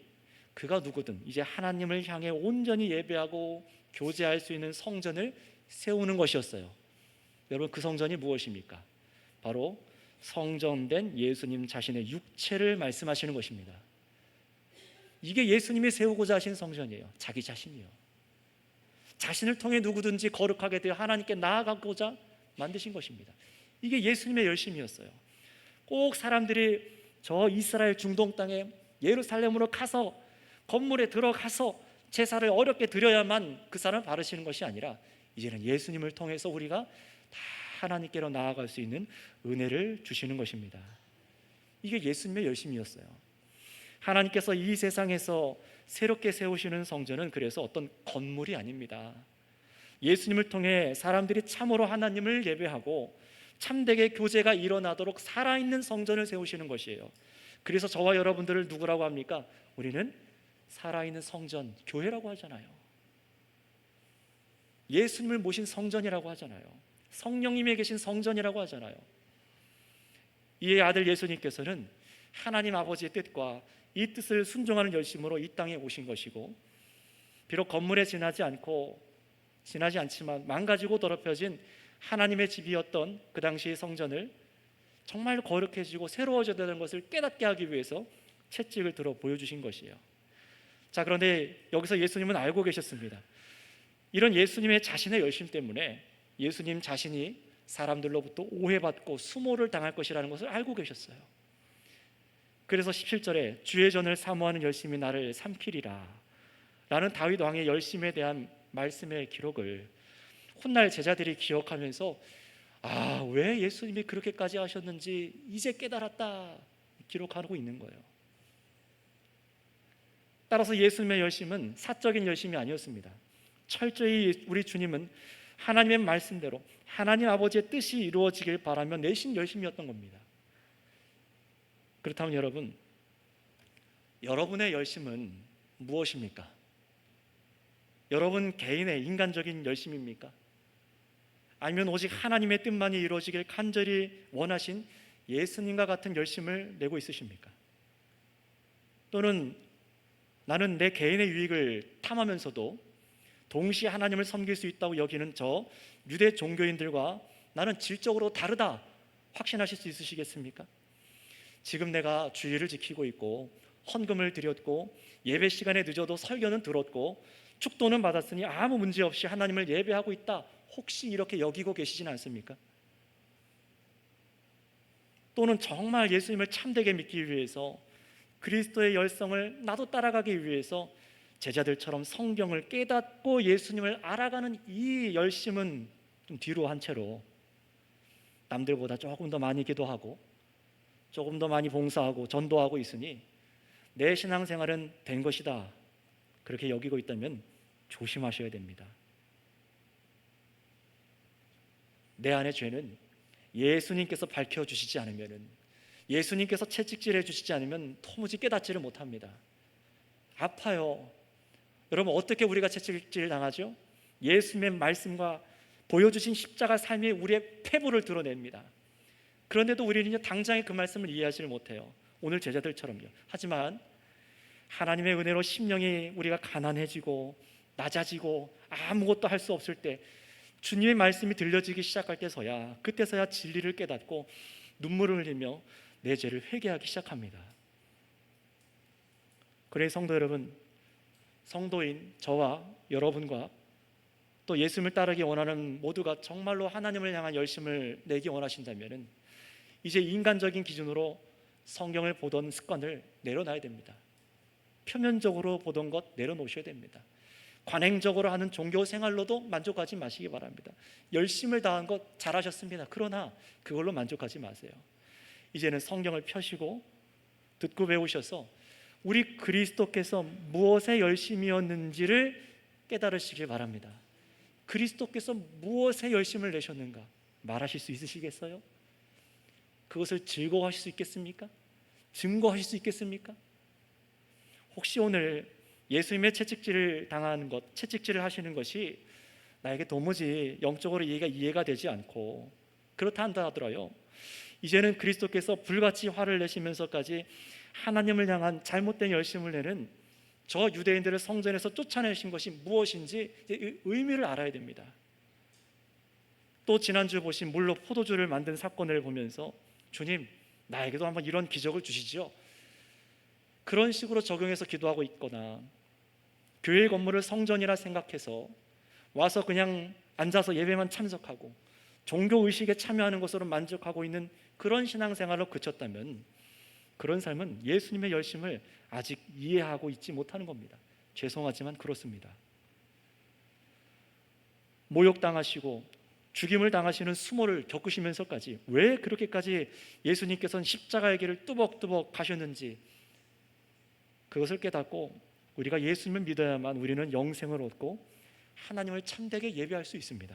그가 누구든 이제 하나님을 향해 온전히 예배하고 교제할 수 있는 성전을 세우는 것이었어요. 여러분, 그 성전이 무엇입니까? 바로 성전된 예수님 자신의 육체를 말씀하시는 것입니다. 이게 예수님이 세우고자 하신 성전이에요. 자기 자신이요. 자신을 통해 누구든지 거룩하게 되어 하나님께 나아가고자 만드신 것입니다. 이게 예수님의 열심이었어요. 꼭 사람들이 저 이스라엘 중동 땅에 예루살렘으로 가서 건물에 들어가서 제사를 어렵게 드려야만 그 사람을 바르시는 것이 아니라 이제는 예수님을 통해서 우리가 다 하나님께로 나아갈 수 있는 은혜를 주시는 것입니다. 이게 예수님의 열심이었어요. 하나님께서 이 세상에서 새롭게 세우시는 성전은 그래서 어떤 건물이 아닙니다. 예수님을 통해 사람들이 참으로 하나님을 예배하고 참되게 교제가 일어나도록 살아있는 성전을 세우시는 것이에요. 그래서 저와 여러분들을 누구라고 합니까? 우리는 살아있는 성전, 교회라고 하잖아요. 예수님을 모신 성전이라고 하잖아요. 성령님이 계신 성전이라고 하잖아요. 이의 아들 예수님께서는 하나님 아버지의 뜻과 이 뜻을 순종하는 열심으로 이 땅에 오신 것이고, 비록 건물에 지나지 않지만 망가지고 더럽혀진 하나님의 집이었던 그 당시의 성전을 정말 거룩해지고 새로워져야 되는 것을 깨닫게 하기 위해서 채찍을 들어 보여주신 것이에요. 자, 그런데 여기서 예수님은 알고 계셨습니다. 이런 예수님의 자신의 열심 때문에 예수님 자신이 사람들로부터 오해받고 수모를 당할 것이라는 것을 알고 계셨어요. 그래서 17절에 주의 전을 사모하는 열심이 나를 삼키리라 라는 다윗 왕의 열심에 대한 말씀의 기록을 훗날 제자들이 기억하면서 왜 예수님이 그렇게까지 하셨는지 이제 깨달았다 기록하고 있는 거예요. 따라서 예수님의 열심은 사적인 열심이 아니었습니다. 철저히 우리 주님은 하나님의 말씀대로 하나님 아버지의 뜻이 이루어지길 바라며 내신 열심이었던 겁니다. 그렇다면 여러분의 열심은 무엇입니까? 여러분 개인의 인간적인 열심입니까? 아니면 오직 하나님의 뜻만이 이루어지길 간절히 원하신 예수님과 같은 열심을 내고 있으십니까? 또는 나는 내 개인의 유익을 탐하면서도 동시에 하나님을 섬길 수 있다고 여기는 저 유대 종교인들과 나는 질적으로 다르다 확신하실 수 있으시겠습니까? 지금 내가 주의를 지키고 있고 헌금을 드렸고 예배 시간에 늦어도 설교는 들었고 축도는 받았으니 아무 문제 없이 하나님을 예배하고 있다, 혹시 이렇게 여기고 계시진 않습니까? 또는 정말 예수님을 참되게 믿기 위해서 그리스도의 열성을 나도 따라가기 위해서 제자들처럼 성경을 깨닫고 예수님을 알아가는 이 열심은 좀 뒤로 한 채로 남들보다 조금 더 많이 기도하고 조금 더 많이 봉사하고 전도하고 있으니 내 신앙생활은 된 것이다, 그렇게 여기고 있다면 조심하셔야 됩니다. 내 안의 죄는 예수님께서 밝혀주시지 않으면, 예수님께서 채찍질해 주시지 않으면 도무지 깨닫지를 못합니다. 아파요. 여러분, 어떻게 우리가 채찍질 당하죠? 예수님의 말씀과 보여주신 십자가 삶이 우리의 패부를 드러냅니다. 그런데도 우리는 당장에 그 말씀을 이해하지를 못해요. 오늘 제자들처럼요. 하지만 하나님의 은혜로 심령이 우리가 가난해지고 낮아지고 아무것도 할 수 없을 때, 주님의 말씀이 들려지기 시작할 때서야, 그때서야 진리를 깨닫고 눈물을 흘리며 내 죄를 회개하기 시작합니다. 그래 성도 여러분, 성도인 저와 여러분과 또 예수님을 따르기 원하는 모두가 정말로 하나님을 향한 열심을 내기 원하신다면 이제 인간적인 기준으로 성경을 보던 습관을 내려놔야 됩니다. 표면적으로 보던 것 내려놓으셔야 됩니다. 관행적으로 하는 종교 생활로도 만족하지 마시기 바랍니다. 열심을 다한 것 잘하셨습니다. 그러나 그걸로 만족하지 마세요. 이제는 성경을 펴시고 듣고 배우셔서 우리 그리스도께서 무엇에 열심이었는지를 깨달으시길 바랍니다. 그리스도께서 무엇에 열심을 내셨는가 말하실 수 있으시겠어요? 그것을 즐거워하실 수 있겠습니까? 증거하실 수 있겠습니까? 혹시 오늘 예수님의 채찍질을 당하는 것, 채찍질을 하시는 것이 나에게 도무지 영적으로 이해가 되지 않고, 그렇다 한다 하더라요, 이제는 그리스도께서 불같이 화를 내시면서까지 하나님을 향한 잘못된 열심을 내는 저 유대인들을 성전에서 쫓아내신 것이 무엇인지 의미를 알아야 됩니다. 또 지난주 보신 물로 포도주를 만든 사건을 보면서 주님, 나에게도 한번 이런 기적을 주시지요, 그런 식으로 적용해서 기도하고 있거나, 교회 건물을 성전이라 생각해서 와서 그냥 앉아서 예배만 참석하고 종교의식에 참여하는 것으로 만족하고 있는 그런 신앙생활로 그쳤다면 그런 삶은 예수님의 열심을 아직 이해하고 있지 못하는 겁니다. 죄송하지만 그렇습니다. 모욕당하시고 죽임을 당하시는 수모를 겪으시면서까지 왜 그렇게까지 예수님께서는 십자가의 길을 뚜벅뚜벅 가셨는지, 그것을 깨닫고 우리가 예수님을 믿어야만 우리는 영생을 얻고 하나님을 참되게 예배할 수 있습니다.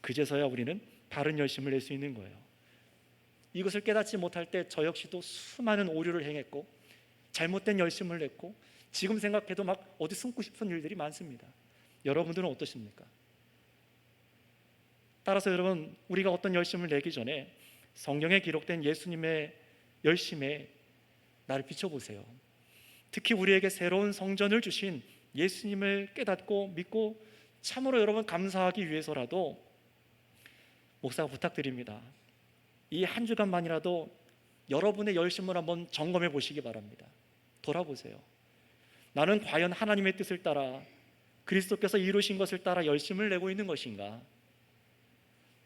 그제서야 우리는 바른 열심을 낼 수 있는 거예요. 이것을 깨닫지 못할 때 저 역시도 수많은 오류를 행했고 잘못된 열심을 냈고 지금 생각해도 막 어디 숨고 싶은 일들이 많습니다. 여러분들은 어떠십니까? 따라서 여러분, 우리가 어떤 열심을 내기 전에 성경에 기록된 예수님의 열심에 나를 비춰보세요. 특히 우리에게 새로운 성전을 주신 예수님을 깨닫고 믿고 참으로 여러분 감사하기 위해서라도 목사가 부탁드립니다. 이 한 주간만이라도 여러분의 열심을 한번 점검해 보시기 바랍니다. 돌아보세요. 나는 과연 하나님의 뜻을 따라 그리스도께서 이루신 것을 따라 열심을 내고 있는 것인가?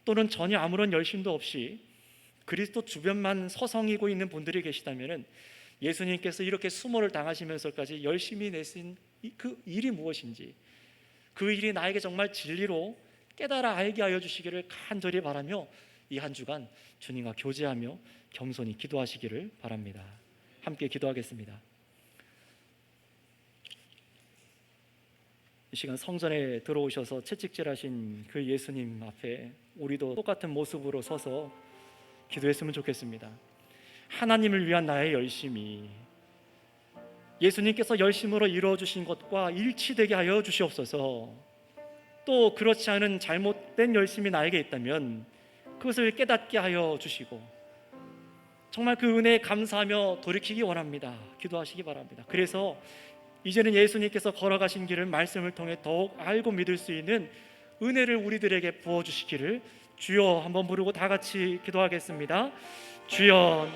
또는 전혀 아무런 열심도 없이 그리스도 주변만 서성이고 있는 분들이 계시다면 예수님께서 이렇게 수모를 당하시면서까지 열심히 내신 그 일이 무엇인지, 그 일이 나에게 정말 진리로 깨달아 알게 하여 주시기를 간절히 바라며 이 한 주간 주님과 교제하며 겸손히 기도하시기를 바랍니다. 함께 기도하겠습니다. 이 시간 성전에 들어오셔서 채찍질하신 그 예수님 앞에 우리도 똑같은 모습으로 서서 기도했으면 좋겠습니다. 하나님을 위한 나의 열심이 예수님께서 열심으로 이루어주신 것과 일치되게 하여 주시옵소서. 또 그렇지 않은 잘못된 열심이 나에게 있다면 그것을 깨닫게 하여 주시고 정말 그 은혜에 감사하며 돌이키기 원합니다. 기도하시기 바랍니다. 그래서 이제는 예수님께서 걸어가신 길을 말씀을 통해 더욱 알고 믿을 수 있는 은혜를 우리들에게 부어주시기를 주여 한번 부르고 다 같이 기도하겠습니다. 주여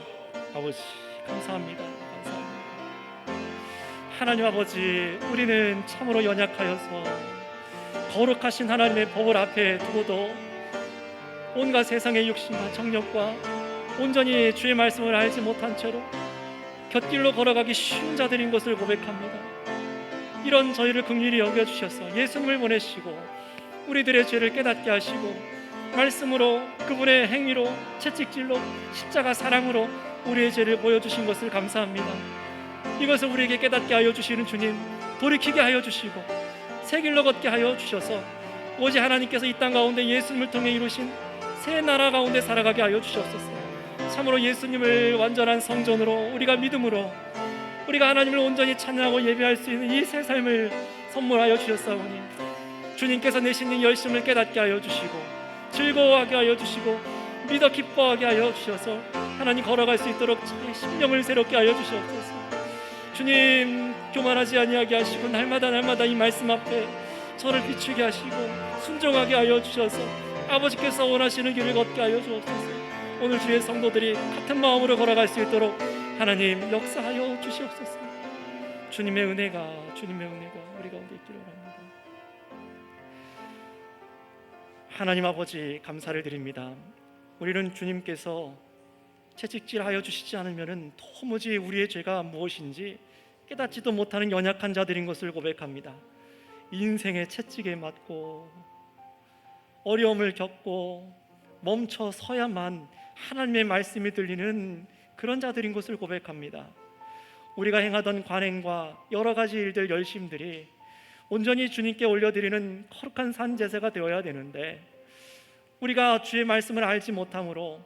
아버지 감사합니다. 감사합니다. 하나님 아버지, 우리는 참으로 연약하여서 거룩하신 하나님의 법을 앞에 두고도 온갖 세상의 욕심과 정욕과 온전히 주의 말씀을 알지 못한 채로 곁길로 걸어가기 쉬운 자들인 것을 고백합니다. 이런 저희를 긍휼히 여겨주셔서 예수님을 보내시고 우리들의 죄를 깨닫게 하시고 말씀으로 그분의 행위로 채찍질로 십자가 사랑으로 우리의 죄를 보여주신 것을 감사합니다. 이것을 우리에게 깨닫게 하여 주시는 주님, 돌이키게 하여 주시고 새 길로 걷게 하여 주셔서 오직 하나님께서 이 땅 가운데 예수님을 통해 이루신 새 나라 가운데 살아가게 하여 주시옵소서. 참으로 예수님을 완전한 성전으로 우리가 믿음으로 우리가 하나님을 온전히 찬양하고 예배할 수 있는 이 새 삶을 선물하여 주셨사오니 주님께서 내신 이 열심을 깨닫게 하여 주시고 즐거워하게 하여 주시고 믿어 기뻐하게 하여 주셔서 하나님 걸어갈 수 있도록 제 심령을 새롭게 하여 주시옵소서. 주님 교만하지 아니하게 하시고 날마다 이 말씀 앞에 저를 비추게 하시고 순종하게 하여 주셔서 아버지께서 원하시는 길을 걷게 하여 주옵소서. 오늘 주의 성도들이 같은 마음으로 걸어갈 수 있도록 하나님 역사하여 주시옵소서. 주님의 은혜가 우리 가운데 있기를 원합니다. 하나님 아버지 감사를 드립니다. 우리는 주님께서 채찍질하여 주시지 않으면 도무지 우리의 죄가 무엇인지 깨닫지도 못하는 연약한 자들인 것을 고백합니다. 인생의 채찍에 맞고 어려움을 겪고 멈춰 서야만 하나님의 말씀이 들리는 그런 자들인 것을 고백합니다. 우리가 행하던 관행과 여러 가지 일들 열심들이 온전히 주님께 올려드리는 거룩한 산제사가 되어야 되는데 우리가 주의 말씀을 알지 못함으로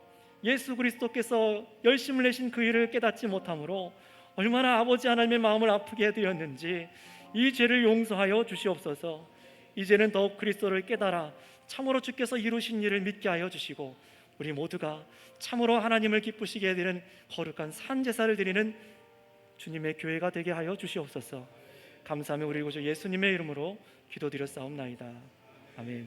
예수 그리스도께서 열심을 내신 그 일을 깨닫지 못함으로 얼마나 아버지 하나님의 마음을 아프게 되었는지 이 죄를 용서하여 주시옵소서. 이제는 더욱 그리스도를 깨달아 참으로 주께서 이루신 일을 믿게 하여 주시고 우리 모두가 참으로 하나님을 기쁘시게 되는 거룩한 산제사를 드리는 주님의 교회가 되게 하여 주시옵소서. 감사하며 우리 구주 예수님의 이름으로 기도드렸사옵나이다. 아멘.